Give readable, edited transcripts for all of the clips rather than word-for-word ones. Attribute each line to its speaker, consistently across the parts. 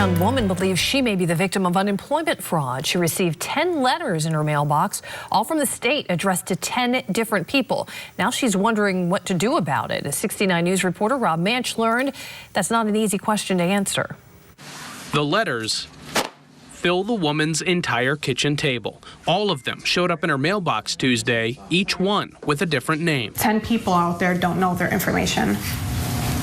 Speaker 1: young woman believes she may be the victim of unemployment fraud. She received 10 letters in her mailbox, all from the state, addressed to 10 different people. Now she's wondering what to do about it. As 69 News reporter Rob Manch learned that's not an easy question to answer.
Speaker 2: The letters fill the woman's entire kitchen table. All of them showed up in her mailbox Tuesday, each one with a different name.
Speaker 3: 10 people out there don't know their information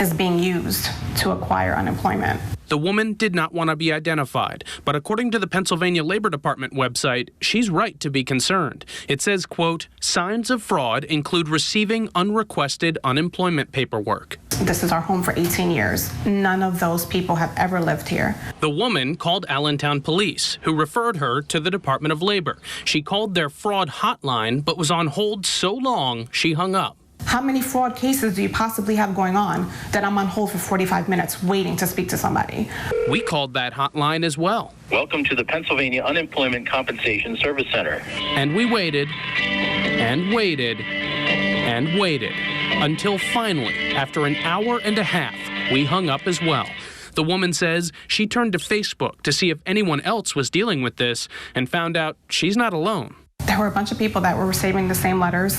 Speaker 3: is being used to acquire unemployment.
Speaker 2: The woman did not want to be identified, but according to the Pennsylvania Labor Department website, she's right to be concerned. It says, quote, signs of fraud include receiving unrequested unemployment paperwork.
Speaker 3: This is our home for 18 years. None of those people have ever lived here.
Speaker 2: The woman called Allentown Police, who referred her to the Department of Labor. She called their fraud hotline, but was on hold so long she hung up.
Speaker 3: How many fraud cases do you possibly have going on that I'm on hold for 45 minutes waiting to speak to somebody?
Speaker 2: We called that hotline as well.
Speaker 4: Welcome to the Pennsylvania Unemployment Compensation Service Center.
Speaker 2: And we waited and waited and waited until finally, after an hour and a half, we hung up as well. The woman says she turned to Facebook to see if anyone else was dealing with this and found out she's not alone.
Speaker 3: There were a bunch of people that were receiving the same letters.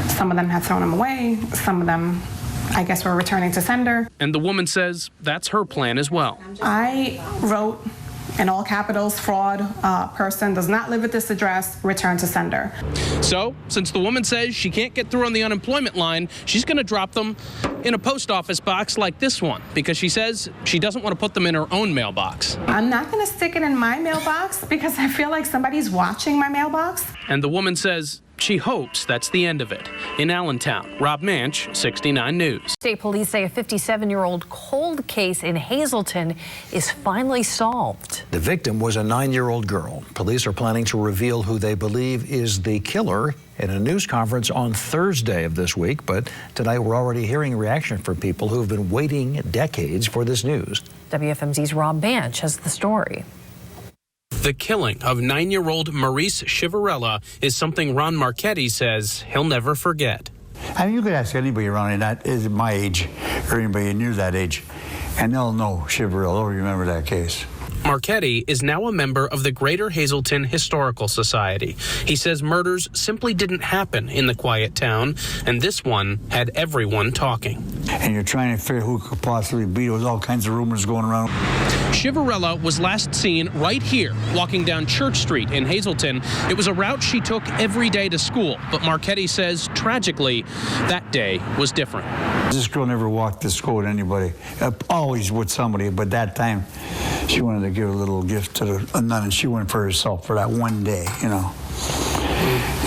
Speaker 3: Some of them had thrown them away. Some of them, I guess, were returning to sender.
Speaker 2: And the woman says that's her plan as well.
Speaker 3: I wrote in all capitals, fraud, person does not live at this address, return to sender.
Speaker 2: So, since the woman says she can't get through on the unemployment line, she's going to drop them in a post office box like this one, because she says she doesn't want to put them in her own mailbox.
Speaker 3: I'm not going to stick it in my mailbox because I feel like somebody's watching my mailbox.
Speaker 2: And the woman says she hopes that's the end of it. In Allentown, Rob Manch, 69 News.
Speaker 1: State police say a 57-year-old cold case in Hazleton is finally solved.
Speaker 5: The victim was a 9-year-old girl. Police are planning to reveal who they believe is the killer in a news conference on Thursday of this week. But tonight we're already hearing reaction from people who've been waiting decades for this news.
Speaker 1: WFMZ's Rob Manch has the story.
Speaker 2: The killing of 9-year-old Maurice Chivarella is something Ron Marchetti says he'll never forget.
Speaker 6: I mean, you could ask anybody around that is my age or anybody near that age, and they'll know Chivarella. They'll remember that case.
Speaker 2: Marchetti is now a member of the Greater Hazleton Historical Society. He says murders simply didn't happen in the quiet town, and this one had everyone talking.
Speaker 6: And you're trying to figure who could possibly be. There was all kinds of rumors going around.
Speaker 2: Chivarella was last seen right here, walking down Church Street in Hazleton. It was a route she took every day to school, but Marchetti says, tragically, that day was different.
Speaker 6: This girl never walked to school with anybody, always with somebody, but that time she wanted to give a little gift to a nun, and she went for herself for that one day, you know.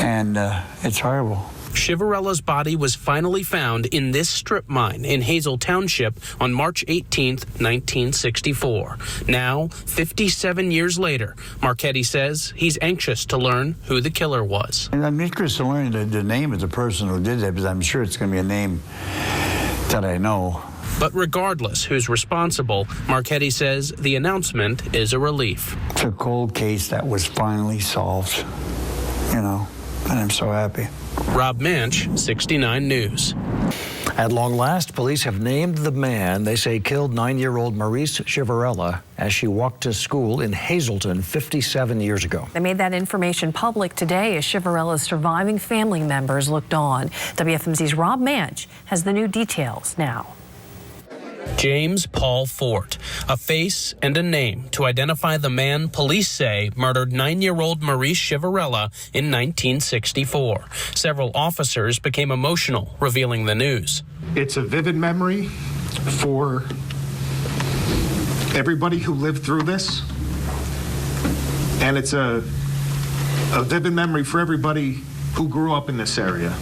Speaker 6: And it's horrible.
Speaker 2: Chivarella's body was finally found in this strip mine in Hazel Township on March 18, 1964. Now, 57 years later, Marchetti says he's anxious to learn who the killer was.
Speaker 6: And I'm interested in learning the name of the person who did that, because I'm sure it's going to be a name that I know.
Speaker 2: But regardless who's responsible, Marchetti says the announcement is a relief.
Speaker 6: It's a cold case that was finally solved, you know, and I'm so happy.
Speaker 2: Rob Manch, 69 News.
Speaker 5: At long last, police have named the man they say killed 9-year-old Maurice Chivarella as she walked to school in Hazleton 57 years ago.
Speaker 1: They made that information public today as Chivarella's surviving family members looked on. WFMZ's Rob Manch has the new details now.
Speaker 2: James Paul Fort, a face and a name to identify the man police say murdered 9-year-old Maurice Chivarella in 1964. Several officers became emotional revealing the news.
Speaker 7: It's a vivid memory for everybody who lived through this, and it's a vivid memory for everybody who grew up in this area.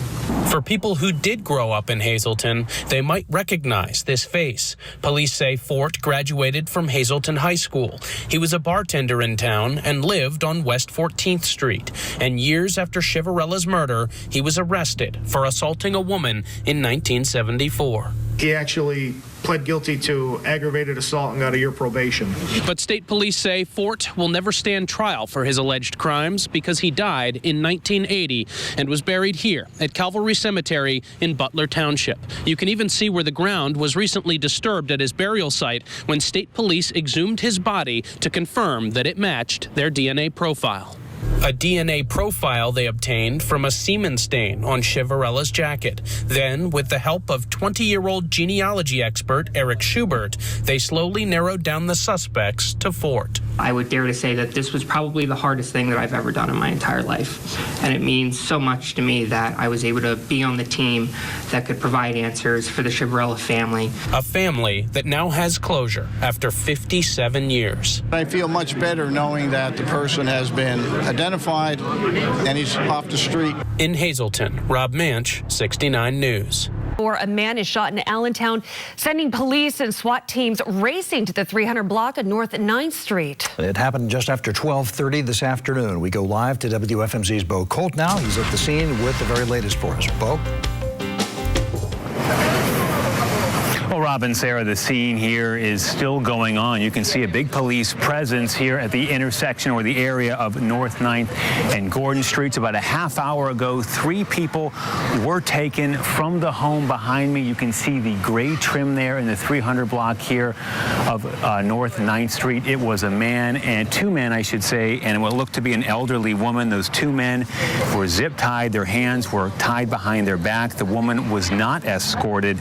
Speaker 2: For people who did grow up in Hazleton, they might recognize this face. Police say Fort graduated from Hazleton High School. He was a bartender in town and lived on West 14th Street. And years after Chivarella's murder, he was arrested for assaulting a woman in 1974.
Speaker 7: He actually pled guilty to aggravated assault and got a year probation.
Speaker 2: But state police say Fort will never stand trial for his alleged crimes because he died in 1980 and was buried here at Calvary Cemetery in Butler Township. You can even see where the ground was recently disturbed at his burial site when state police exhumed his body to confirm that it matched their DNA profile. A DNA profile they obtained from a semen stain on Chivarella's jacket. Then, with the help of 20-year-old genealogy expert Eric Schubert, they slowly narrowed down the suspects to Fort.
Speaker 8: I would dare to say that this was probably the hardest thing that I've ever done in my entire life. And it means so much to me that I was able to be on the team that could provide answers for the Chivarella family.
Speaker 2: A family that now has closure after 57 years.
Speaker 9: I feel much better knowing that the person has been identified and he's off the street.
Speaker 2: In Hazleton, Rob Manch, 69 News.
Speaker 10: A man is shot in Allentown, sending police and SWAT teams racing to the 300 block of North 9th Street.
Speaker 5: It happened just after 12:30 this afternoon. We go live to WFMZ's Bo Colt now. He's at the scene with the very latest for us. Bo?
Speaker 11: Well, Rob and Sarah, the scene here is still going on. You can see a big police presence here at the intersection or the area of North 9th and Gordon Streets. About a half hour ago, 3 people were taken from the home behind me. You can see the gray trim there in the 300 block here of North 9th Street. It was a man and 2 men, I should say, and what looked to be an elderly woman. Those 2 men were zip tied. Their hands were tied behind their back. The woman was not escorted,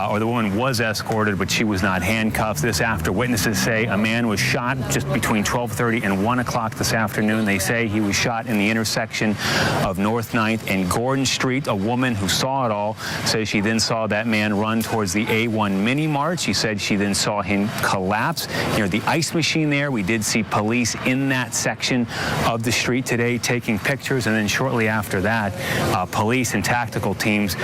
Speaker 11: or the woman was escorted, but she was not handcuffed. This after witnesses say a man was shot just between 12:30 and 1 o'clock this afternoon. They say he was shot in the intersection of North 9th and Gordon Street. A woman who saw it all says she then saw that man run towards the A1 Mini Mart. She said she then saw him collapse near the ice machine there. We did see police in that section of the street today taking pictures, and then shortly after that, police and tactical teams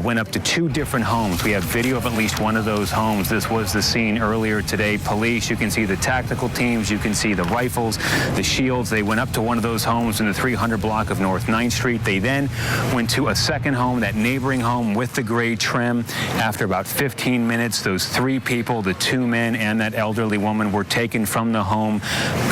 Speaker 11: went up to 2 different homes. We have video of at least one of those homes. This was the scene earlier today. Police, you can see the tactical teams, you can see the rifles, the shields. They went up to one of those homes in the 300 block of North 9th Street. They then went to a second home, that neighboring home with the gray trim. After about 15 minutes, those 3 people, the 2 men and that elderly woman, were taken from the home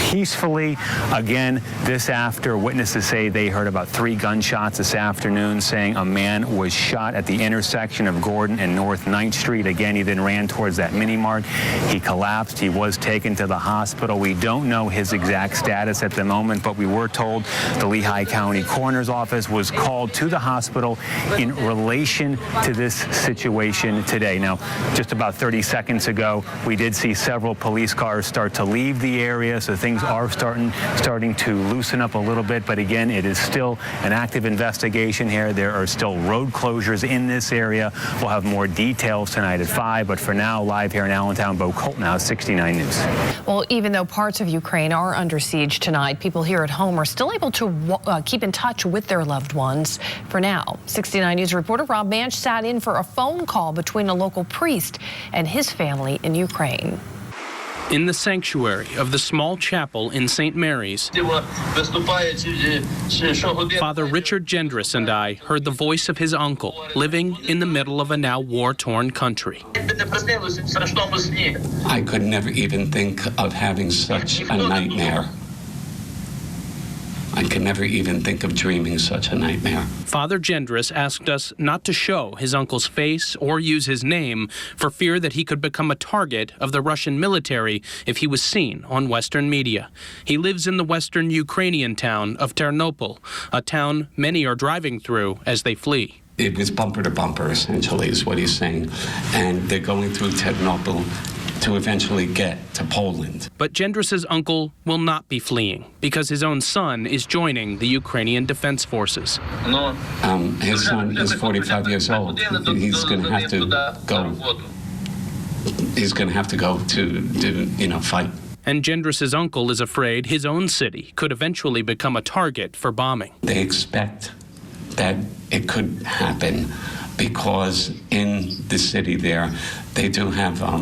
Speaker 11: peacefully. Again, this after witnesses say they heard about 3 gunshots this afternoon, saying a man was shot at the intersection of Gordon and North 9th Street. Again, he then ran towards that mini mart. He collapsed. He was taken to the hospital. We don't know his exact status at the moment, but we were told the Lehigh County Coroner's Office was called to the hospital in relation to this situation today. Now, just about 30 seconds ago, we did see several police cars start to leave the area, so things are starting to loosen up a little bit, but again, it is still an active investigation here. There are still road closures in this area. We'll have more details tonight at 5, but for now, live here in Allentown, Bo Colt now, 69 News.
Speaker 1: Well, even though parts of Ukraine are under siege tonight, people here at home are still able to keep in touch with their loved ones. For now, 69 News reporter Rob Manch sat in for a phone call between a local priest and his family in Ukraine.
Speaker 2: In the sanctuary of the small chapel in St. Mary's, Father Richard Gendris and I heard the voice of his uncle living in the middle of a now war-torn country.
Speaker 12: I could never even think of having such a nightmare. I could never even think of dreaming such a nightmare.
Speaker 2: Father Gendris asked us not to show his uncle's face or use his name for fear that he could become a target of the Russian military if he was seen on Western media. He lives in the western Ukrainian town of Ternopil, a town many are driving through as they flee.
Speaker 12: It was bumper to bumper, essentially, is what he's saying. And they're going through Ternopil to eventually get to Poland.
Speaker 2: But Gendris's uncle will not be fleeing because his own son is joining the Ukrainian Defense Forces.
Speaker 12: His son is 45 years old. He's going to have to go. He's going to have to go to fight.
Speaker 2: And Gendris's uncle is afraid his own city could eventually become a target for bombing.
Speaker 12: They expect that it could happen because in the city there, they do have a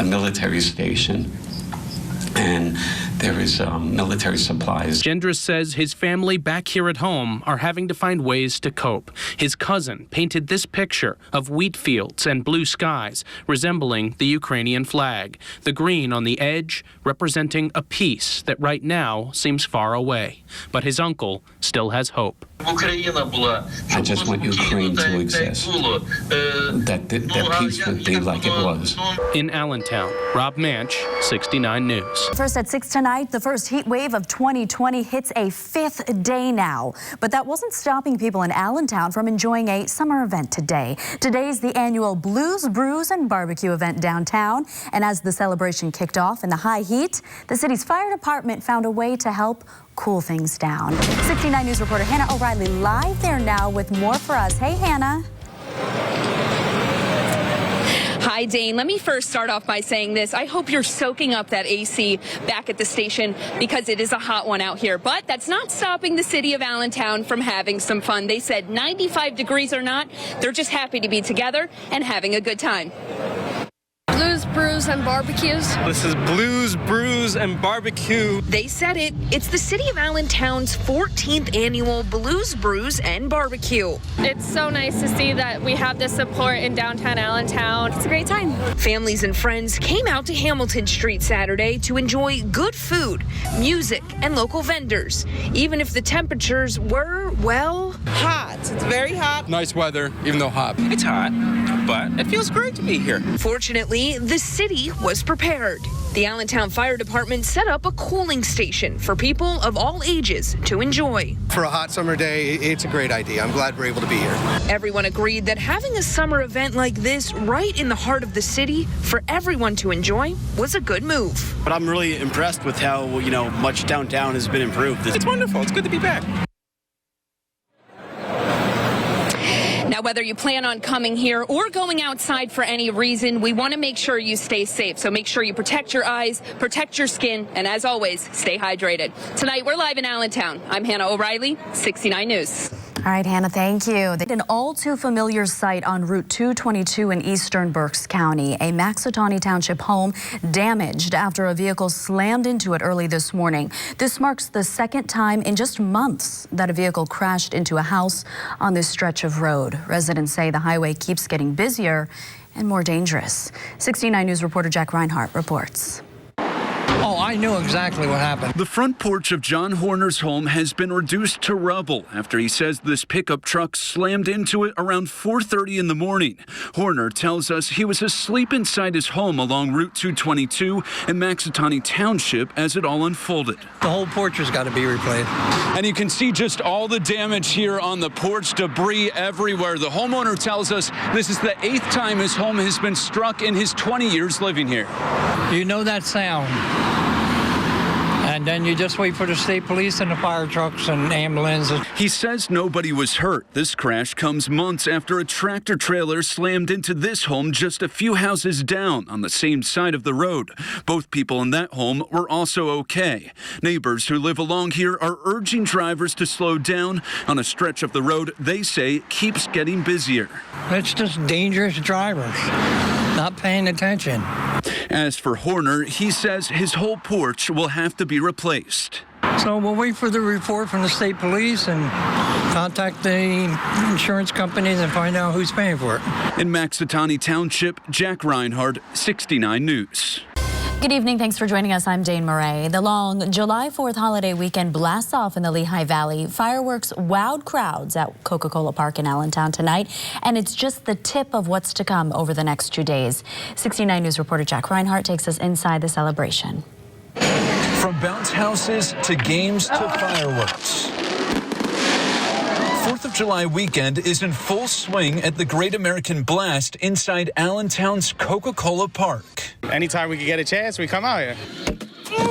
Speaker 12: military station, and there is military supplies.
Speaker 2: Gendris says his family back here at home are having to find ways to cope. His cousin painted this picture of wheat fields and blue skies resembling the Ukrainian flag, the green on the edge representing a peace that right now seems far away. But his uncle still has hope.
Speaker 12: I just want Ukraine to exist, that peace would be like it was.
Speaker 2: In Allentown, Rob Manch, 69 News.
Speaker 13: First at 6 tonight, the first heat wave of 2020 hits a 5th day now. But that wasn't stopping people in Allentown from enjoying a summer event today. Today's the annual Blues, Brews, and Barbecue event downtown. And as the celebration kicked off in the high heat, the city's fire department found a way to help cool things down. 69 News reporter Hannah O'Reilly live there now with more for us. Hey, Hannah.
Speaker 14: Hi, Dane. Let me first start off by saying this. I hope you're soaking up that AC back at the station because it is a hot one out here. But that's not stopping the city of Allentown from having some fun. They said 95 degrees or not, they're just happy to be together and having a good time.
Speaker 15: Blues, Brews, and Barbecues.
Speaker 16: This is Blues, Brews, and Barbecue.
Speaker 14: They said it. It's the city of Allentown's 14th annual Blues, Brews, and Barbecue.
Speaker 15: It's so nice to see that we have this support in downtown Allentown. It's a great time.
Speaker 14: Families and friends came out to Hamilton Street Saturday to enjoy good food, music, and local vendors, even if the temperatures were, well,
Speaker 16: Hot. It's very hot. Nice weather, even though hot. It's hot, but it feels great to be here.
Speaker 14: Fortunately, the city was prepared. The Allentown Fire Department set up a cooling station for people of all ages to enjoy.
Speaker 17: For a hot summer day, it's a great idea. I'm glad we're able to be here.
Speaker 14: Everyone agreed that having a summer event like this right in the heart of the city for everyone to enjoy was a good move.
Speaker 18: But I'm really impressed with how, much downtown has been improved.
Speaker 16: It's wonderful. It's good to be back.
Speaker 14: Now, whether you plan on coming here or going outside for any reason, we want to make sure you stay safe. So make sure you protect your eyes, protect your skin, and as always, stay hydrated. Tonight, we're live in Allentown. I'm Hannah O'Reilly, 69 News.
Speaker 13: All right, Hannah, thank you. An all too familiar sight on Route 222 in eastern Berks County. A Maxatawny Township home damaged after a vehicle slammed into it early this morning. This marks the second time in just months that a vehicle crashed into a house on this stretch of road. Residents say the highway keeps getting busier and more dangerous. 69 News reporter Jack Reinhart reports.
Speaker 19: Oh, I knew exactly what happened.
Speaker 20: The front porch of John Horner's home has been reduced to rubble after he says this pickup truck slammed into it around 4:30 in the morning. Horner tells us he was asleep inside his home along Route 222 in Maxatawny Township as it all unfolded.
Speaker 19: The whole porch has got to be replaced.
Speaker 20: And you can see just all the damage here on the porch, debris everywhere. The homeowner tells us this is the 8th time his home has been struck in his 20 years living here.
Speaker 19: You know that sound. And then you just wait for the state police and the fire trucks and ambulances.
Speaker 20: He says nobody was hurt. This crash comes months after a tractor trailer slammed into this home just a few houses down on the same side of the road. Both people in that home were also okay. Neighbors who live along here are urging drivers to slow down on a stretch of the road they say keeps getting busier.
Speaker 19: It's just dangerous drivers not paying attention.
Speaker 20: As for Horner, he says his whole porch will have to be replaced.
Speaker 19: So we'll wait for the report from the state police and contact the insurance companies and find out who's paying for it.
Speaker 20: In Maxatawny Township, Jack Reinhart, 69 News.
Speaker 13: Good evening. Thanks for joining us. I'm Dane Murray. The long July 4th holiday weekend blasts off in the Lehigh Valley. Fireworks wowed crowds at Coca-Cola Park in Allentown tonight, and it's just the tip of what's to come over the next 2 days. 69 News reporter Jack Reinhart takes us inside the celebration.
Speaker 20: From bounce houses to games to fireworks. 4th of July weekend is in full swing at the Great American Blast inside Allentown's Coca-Cola Park.
Speaker 16: Anytime we can get a chance, we come out here.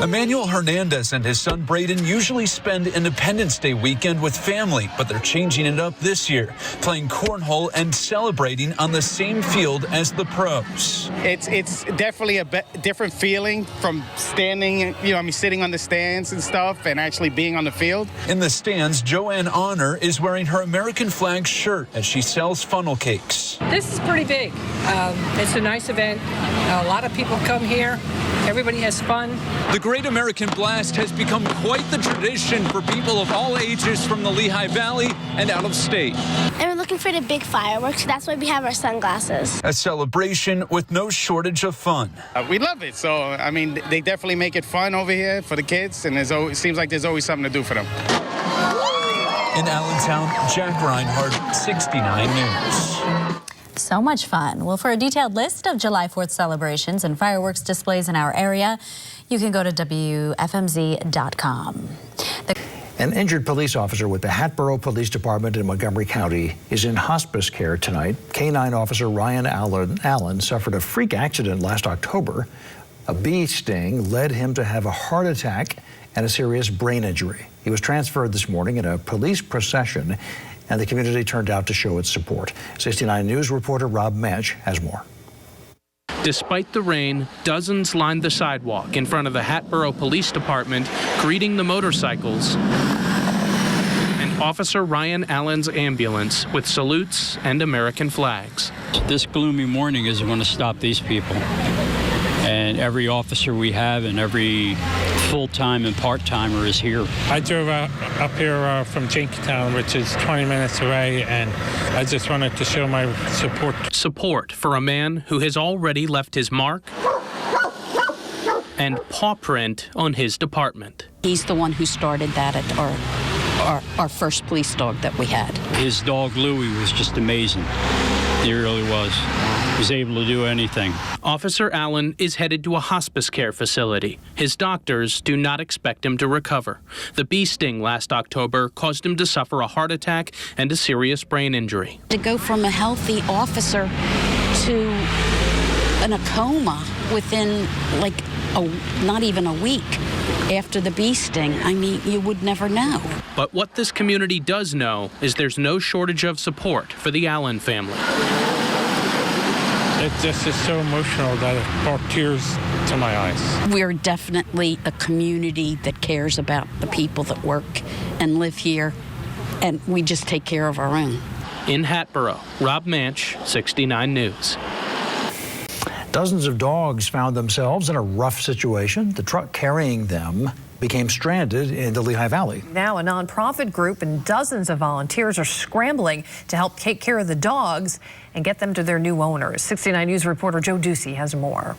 Speaker 20: Emmanuel Hernandez and his son Braden usually spend Independence Day weekend with family, but they're changing it up this year, playing cornhole and celebrating on the same field as the pros.
Speaker 16: It's definitely a different feeling from standing, sitting on the stands and stuff and actually being on the field.
Speaker 20: In the stands, Joanne Honor is wearing her American flag shirt as she sells funnel cakes.
Speaker 21: This is pretty big. It's a nice event. A lot of people come here. everybody has fun.
Speaker 20: The Great American Blast has become quite the tradition for people of all ages from the Lehigh Valley and out of state.
Speaker 22: And we're looking for the big fireworks. That's why we have our sunglasses.
Speaker 20: A celebration with no shortage of fun.
Speaker 16: We love it. So, I mean, they definitely make it fun over here for the kids, and it seems like there's always something to do for them.
Speaker 20: In Allentown, Jack Reinhardt, 69 News.
Speaker 13: So much fun. Well, for a detailed list of July 4th celebrations and fireworks displays in our area, you can go to WFMZ.com.
Speaker 5: An injured police officer with the Hatboro Police Department in Montgomery County is in hospice care tonight. K-9 officer Ryan Allen suffered a freak accident last October. A bee sting led him to have a heart attack and a serious brain injury. He was transferred this morning in a police procession, and the community turned out to show its support. 69 News reporter Rob Manch has more.
Speaker 2: Despite the rain, dozens lined the sidewalk in front of the Hatboro Police Department, greeting the motorcycles and Officer Ryan Allen's ambulance with salutes and American flags.
Speaker 23: This gloomy morning isn't going to stop these people. And every officer we have and every full-time and part-timer is here.
Speaker 24: I drove up here from Jenkintown, which is 20 minutes away, and I just wanted to show my support.
Speaker 2: Support for a man who has already left his mark and paw print on his department.
Speaker 25: He's the one who started that at our first police dog that we had.
Speaker 23: His dog Louie was just amazing. He really was. He was able to do anything.
Speaker 2: Officer Allen is headed to a hospice care facility. His doctors do not expect him to recover. The bee sting last October caused him to suffer a heart attack and a serious brain injury.
Speaker 25: To go from a healthy officer to a coma within not even a week after the bee sting, I mean, you would never know.
Speaker 2: But what this community does know is there's no shortage of support for the Allen family.
Speaker 24: It just is so emotional that it brought tears to my eyes.
Speaker 25: We're definitely a community that cares about the people that work and live here, and we just take care of our own.
Speaker 2: In Hatboro, Rob Manch, 69 News.
Speaker 5: Dozens of dogs found themselves in a rough situation. The truck carrying them became stranded in the Lehigh Valley.
Speaker 1: Now a nonprofit group and dozens of volunteers are scrambling to help take care of the dogs and get them to their new owners. 69 News reporter Joe Ducey has more.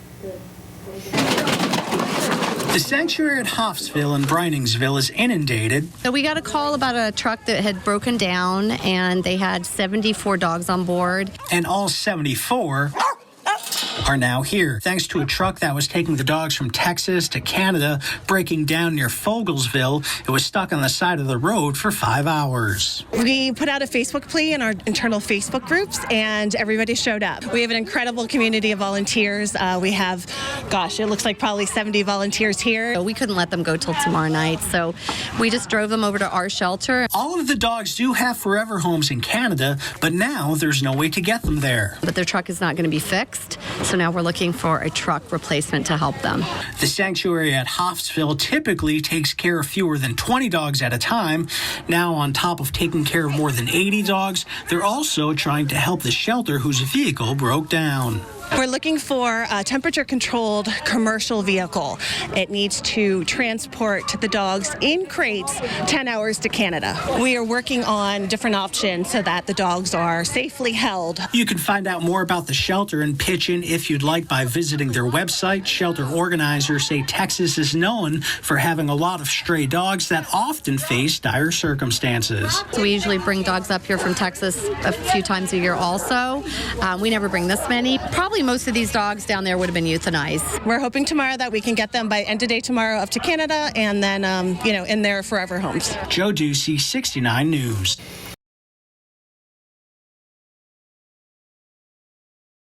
Speaker 26: The sanctuary at Hoffsville in Briningsville is inundated.
Speaker 27: So we got a call about a truck that had broken down, and they had 74 dogs on board.
Speaker 26: And all 74 are now here, thanks to a truck that was taking the dogs from Texas to Canada, breaking down near Fogelsville. It was stuck on the side of the road for 5 hours.
Speaker 28: We put out a Facebook plea in our internal Facebook groups, and everybody showed up. We have an incredible community of volunteers. We have, it looks like probably 70 volunteers here.
Speaker 27: We couldn't let them go till tomorrow night, so we just drove them over to our shelter.
Speaker 26: All of the dogs do have forever homes in Canada, but now there's no way to get them there.
Speaker 27: But their truck is not going to be fixed, so now we're looking for a truck replacement to help them.
Speaker 26: The sanctuary at Hoffsville typically takes care of fewer than 20 dogs at a time. Now, on top of taking care of more than 80 dogs, they're also trying to help the shelter whose vehicle broke down.
Speaker 28: We're looking for a temperature-controlled commercial vehicle. It needs to transport the dogs in crates 10 hours to Canada. We are working on different options so that the dogs are safely held.
Speaker 26: You can find out more about the shelter and pitch in if you'd like by visiting their website. Shelter organizers say Texas is known for having a lot of stray dogs that often face dire circumstances.
Speaker 27: So we usually bring dogs up here from Texas a few times a year also. We never bring this many. Probably most of these dogs down there would have been euthanized.
Speaker 28: We're hoping tomorrow that we can get them by end of day tomorrow up to Canada and then, in their forever homes.
Speaker 26: Joe Ducey, 69 News.